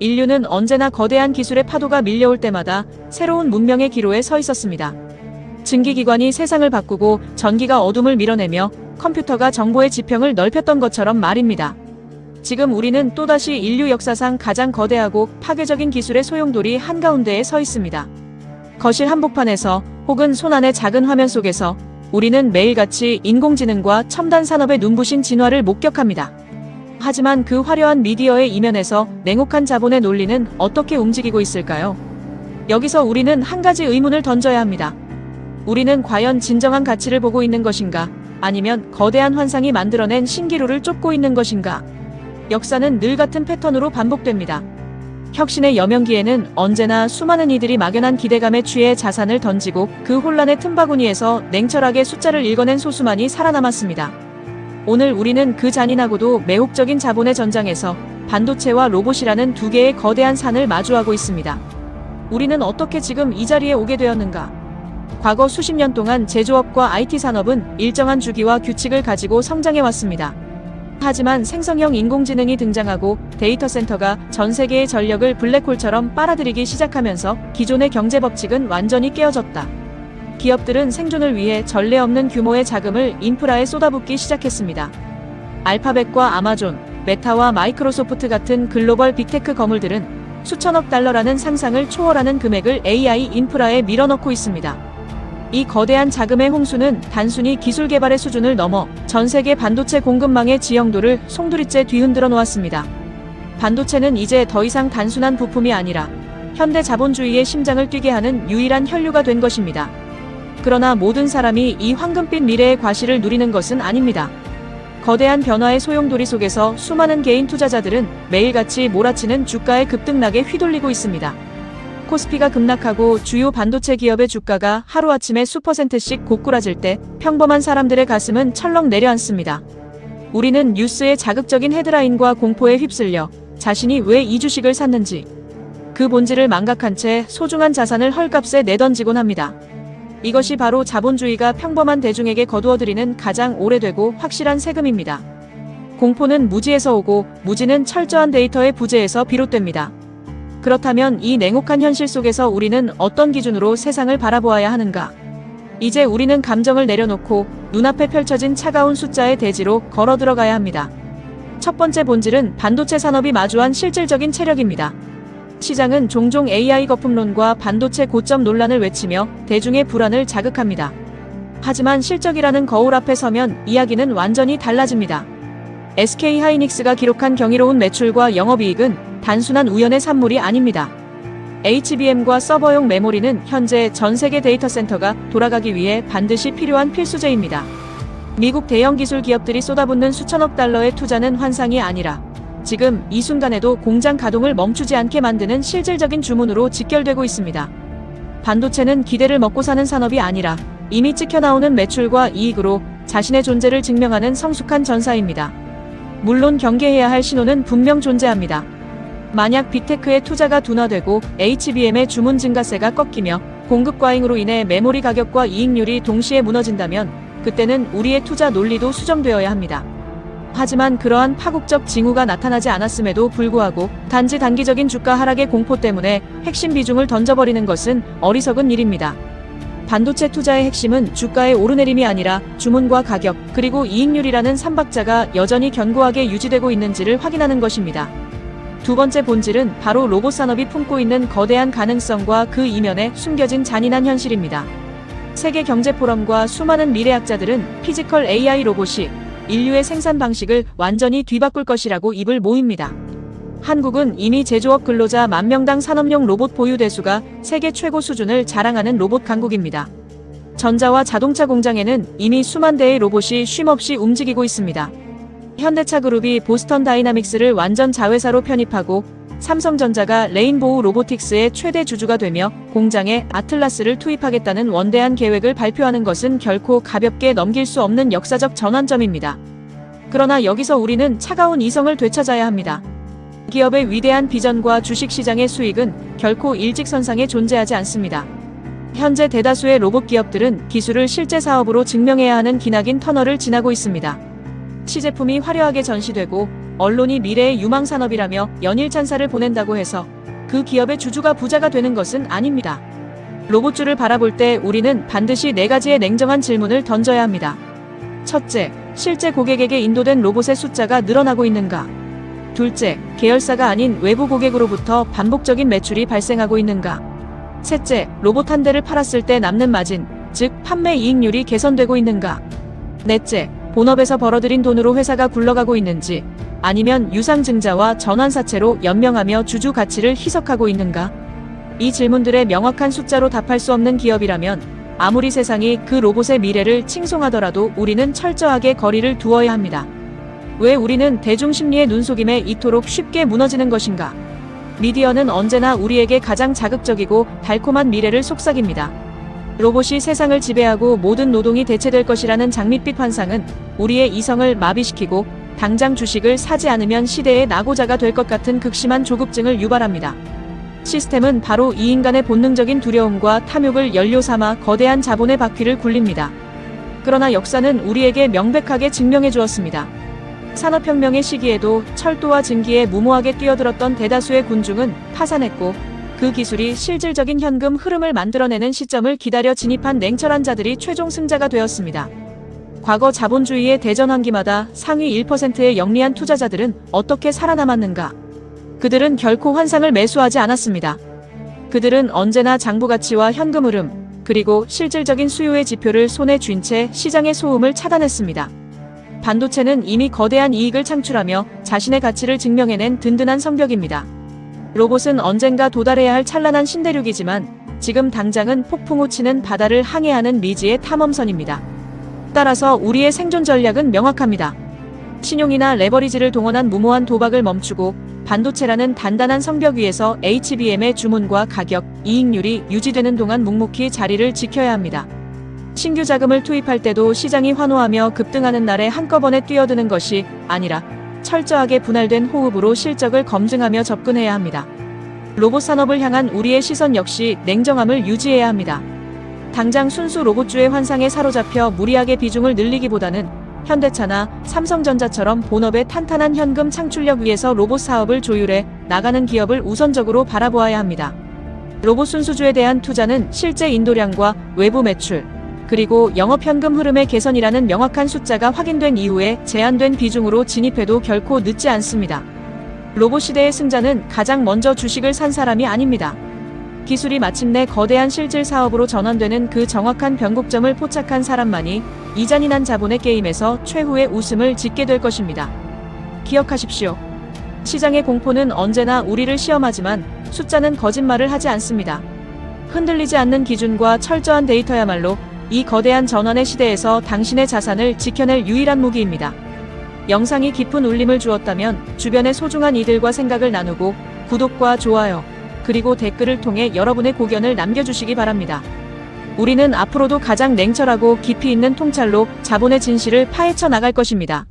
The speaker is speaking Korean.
인류는 언제나 거대한 기술의 파도가 밀려올 때마다 새로운 문명의 기로에 서 있었습니다. 증기기관이 세상을 바꾸고 전기가 어둠을 밀어내며 컴퓨터가 정보의 지평을 넓혔던 것처럼 말입니다. 지금 우리는 또다시 인류 역사상 가장 거대하고 파괴적인 기술의 소용돌이 한가운데에 서 있습니다. 거실 한복판에서 혹은 손안의 작은 화면 속에서 우리는 매일같이 인공지능과 첨단 산업의 눈부신 진화를 목격합니다. 하지만 그 화려한 미디어의 이면에서 냉혹한 자본의 논리는 어떻게 움직이고 있을까요? 여기서 우리는 한 가지 의문을 던져야 합니다. 우리는 과연 진정한 가치를 보고 있는 것인가? 아니면 거대한 환상이 만들어낸 신기루를 쫓고 있는 것인가? 역사는 늘 같은 패턴으로 반복됩니다. 혁신의 여명기에는 언제나 수많은 이들이 막연한 기대감에 취해 자산을 던지고 그 혼란의 틈바구니에서 냉철하게 숫자를 읽어낸 소수만이 살아남았습니다. 오늘 우리는 그 잔인하고도 매혹적인 자본의 전장에서 반도체와 로봇이라는 두 개의 거대한 산을 마주하고 있습니다. 우리는 어떻게 지금 이 자리에 오게 되었는가? 과거 수십 년 동안 제조업과 IT 산업은 일정한 주기와 규칙을 가지고 성장해왔습니다. 하지만 생성형 인공지능이 등장하고 데이터 센터가 전 세계의 전력을 블랙홀처럼 빨아들이기 시작하면서 기존의 경제 법칙은 완전히 깨어졌다. 기업들은 생존을 위해 전례 없는 규모의 자금을 인프라에 쏟아붓기 시작했습니다. 알파벳과 아마존, 메타와 마이크로소프트 같은 글로벌 빅테크 거물들은 수천억 달러라는 상상을 초월하는 금액을 AI 인프라에 밀어넣고 있습니다. 이 거대한 자금의 홍수는 단순히 기술 개발의 수준을 넘어 전 세계 반도체 공급망의 지형도를 송두리째 뒤흔들어 놓았습니다. 반도체는 이제 더 이상 단순한 부품이 아니라 현대 자본주의의 심장을 뛰게 하는 유일한 혈류가 된 것입니다. 그러나 모든 사람이 이 황금빛 미래의 과실을 누리는 것은 아닙니다. 거대한 변화의 소용돌이 속에서 수많은 개인 투자자들은 매일같이 몰아치는 주가의 급등락에 휘둘리고 있습니다. 코스피가 급락하고 주요 반도체 기업의 주가가 하루아침에 수퍼센트씩 고꾸라질 때 평범한 사람들의 가슴은 철렁 내려앉습니다. 우리는 뉴스의 자극적인 헤드라인과 공포에 휩쓸려 자신이 왜 이 주식을 샀는지 그 본질을 망각한 채 소중한 자산을 헐값에 내던지곤 합니다. 이것이 바로 자본주의가 평범한 대중에게 거두어들이는 가장 오래되고 확실한 세금입니다. 공포는 무지에서 오고 무지는 철저한 데이터의 부재에서 비롯됩니다. 그렇다면 이 냉혹한 현실 속에서 우리는 어떤 기준으로 세상을 바라보아야 하는가? 이제 우리는 감정을 내려놓고 눈앞에 펼쳐진 차가운 숫자의 대지로 걸어 들어가야 합니다. 첫 번째 본질은 반도체 산업이 마주한 실질적인 체력입니다. 시장은 종종 AI 거품론과 반도체 고점 논란을 외치며 대중의 불안을 자극합니다. 하지만 실적이라는 거울 앞에 서면 이야기는 완전히 달라집니다. SK하이닉스가 기록한 경이로운 매출과 영업이익은 단순한 우연의 산물이 아닙니다. HBM과 서버용 메모리는 현재 전 세계 데이터 센터가 돌아가기 위해 반드시 필요한 필수제입니다. 미국 대형 기술 기업들이 쏟아붓는 수천억 달러의 투자는 환상이 아니라 지금 이 순간에도 공장 가동을 멈추지 않게 만드는 실질적인 주문으로 직결되고 있습니다. 반도체는 기대를 먹고 사는 산업이 아니라 이미 찍혀나오는 매출과 이익으로 자신의 존재를 증명하는 성숙한 전사입니다. 물론 경계해야 할 신호는 분명 존재합니다. 만약 빅테크의 투자가 둔화되고 HBM의 주문 증가세가 꺾이며 공급 과잉으로 인해 메모리 가격과 이익률이 동시에 무너진다면 그때는 우리의 투자 논리도 수정되어야 합니다. 하지만 그러한 파국적 징후가 나타나지 않았음에도 불구하고 단지 단기적인 주가 하락의 공포 때문에 핵심 비중을 던져버리는 것은 어리석은 일입니다. 반도체 투자의 핵심은 주가의 오르내림이 아니라 주문과 가격, 그리고 이익률이라는 삼박자가 여전히 견고하게 유지되고 있는지를 확인하는 것입니다. 두 번째 본질은 바로 로봇 산업이 품고 있는 거대한 가능성과 그 이면에 숨겨진 잔인한 현실입니다. 세계 경제 포럼과 수많은 미래학자들은 피지컬 AI 로봇이 인류의 생산 방식을 완전히 뒤바꿀 것이라고 입을 모입니다. 한국은 이미 제조업 근로자 10,000명당 산업용 로봇 보유 대수가 세계 최고 수준을 자랑하는 로봇 강국입니다. 전자와 자동차 공장에는 이미 수만 대의 로봇이 쉼없이 움직이고 있습니다. 현대차 그룹이 보스턴 다이나믹스를 완전 자회사로 편입하고 삼성전자가 레인보우 로보틱스의 최대 주주가 되며 공장에 아틀라스를 투입하겠다는 원대한 계획을 발표하는 것은 결코 가볍게 넘길 수 없는 역사적 전환점입니다. 그러나 여기서 우리는 차가운 이성을 되찾아야 합니다. 기업의 위대한 비전과 주식시장의 수익은 결코 일직선상에 존재하지 않습니다. 현재 대다수의 로봇 기업들은 기술을 실제 사업으로 증명해야 하는 기나긴 터널을 지나고 있습니다. 시제품이 화려하게 전시되고 언론이 미래의 유망 산업이라며 연일 찬사를 보낸다고 해서 그 기업의 주주가 부자가 되는 것은 아닙니다. 로봇주를 바라볼 때 우리는 반드시 4가지의 냉정한 질문을 던져야 합니다. 첫째, 실제 고객에게 인도된 로봇의 숫자가 늘어나고 있는가? 둘째, 계열사가 아닌 외부 고객으로부터 반복적인 매출이 발생하고 있는가? 셋째, 로봇 한 대를 팔았을 때 남는 마진, 즉 판매 이익률이 개선되고 있는가? 넷째, 본업에서 벌어들인 돈으로 회사가 굴러가고 있는지, 아니면 유상증자와 전환사채로 연명하며 주주 가치를 희석하고 있는가? 이 질문들에 명확한 숫자로 답할 수 없는 기업이라면 아무리 세상이 그 로봇의 미래를 칭송하더라도 우리는 철저하게 거리를 두어야 합니다. 왜 우리는 대중심리의 눈속임에 이토록 쉽게 무너지는 것인가? 미디어는 언제나 우리에게 가장 자극적이고 달콤한 미래를 속삭입니다. 로봇이 세상을 지배하고 모든 노동이 대체될 것이라는 장밋빛 환상은 우리의 이성을 마비시키고 당장 주식을 사지 않으면 시대의 낙오자가 될 것 같은 극심한 조급증을 유발합니다. 시스템은 바로 이 인간의 본능적인 두려움과 탐욕을 연료 삼아 거대한 자본의 바퀴를 굴립니다. 그러나 역사는 우리에게 명백하게 증명해 주었습니다. 산업혁명의 시기에도 철도와 증기에 무모하게 뛰어들었던 대다수의 군중은 파산했고 그 기술이 실질적인 현금 흐름을 만들어내는 시점을 기다려 진입한 냉철한 자들이 최종 승자가 되었습니다. 과거 자본주의의 대전환기마다 상위 1%의 영리한 투자자들은 어떻게 살아남았는가? 그들은 결코 환상을 매수하지 않았습니다. 그들은 언제나 장부 가치와 현금 흐름, 그리고 실질적인 수요의 지표를 손에 쥔 채 시장의 소음을 차단했습니다. 반도체는 이미 거대한 이익을 창출하며 자신의 가치를 증명해낸 든든한 성벽입니다. 로봇은 언젠가 도달해야 할 찬란한 신대륙이지만 지금 당장은 폭풍우 치는 바다를 항해하는 미지의 탐험선입니다. 따라서 우리의 생존 전략은 명확합니다. 신용이나 레버리지를 동원한 무모한 도박을 멈추고 반도체라는 단단한 성벽 위에서 HBM의 주문과 가격, 이익률이 유지되는 동안 묵묵히 자리를 지켜야 합니다. 신규 자금을 투입할 때도 시장이 환호하며 급등하는 날에 한꺼번에 뛰어드는 것이 아니라 철저하게 분할된 호흡으로 실적을 검증하며 접근해야 합니다. 로봇 산업을 향한 우리의 시선 역시 냉정함을 유지해야 합니다. 당장 순수 로봇주의 환상에 사로잡혀 무리하게 비중을 늘리기보다는 현대차나 삼성전자처럼 본업의 탄탄한 현금 창출력 위에서 로봇 사업을 조율해 나가는 기업을 우선적으로 바라보아야 합니다. 로봇 순수주에 대한 투자는 실제 인도량과 외부 매출, 그리고 영업 현금 흐름의 개선이라는 명확한 숫자가 확인된 이후에 제한된 비중으로 진입해도 결코 늦지 않습니다. 로봇 시대의 승자는 가장 먼저 주식을 산 사람이 아닙니다. 기술이 마침내 거대한 실질 사업으로 전환되는 그 정확한 변곡점을 포착한 사람만이 이 잔인한 자본의 게임에서 최후의 웃음을 짓게 될 것입니다. 기억하십시오. 시장의 공포는 언제나 우리를 시험하지만 숫자는 거짓말을 하지 않습니다. 흔들리지 않는 기준과 철저한 데이터야말로 이 거대한 전환의 시대에서 당신의 자산을 지켜낼 유일한 무기입니다. 영상이 깊은 울림을 주었다면 주변의 소중한 이들과 생각을 나누고 구독과 좋아요, 그리고 댓글을 통해 여러분의 고견을 남겨주시기 바랍니다. 우리는 앞으로도 가장 냉철하고 깊이 있는 통찰로 자본의 진실을 파헤쳐 나갈 것입니다.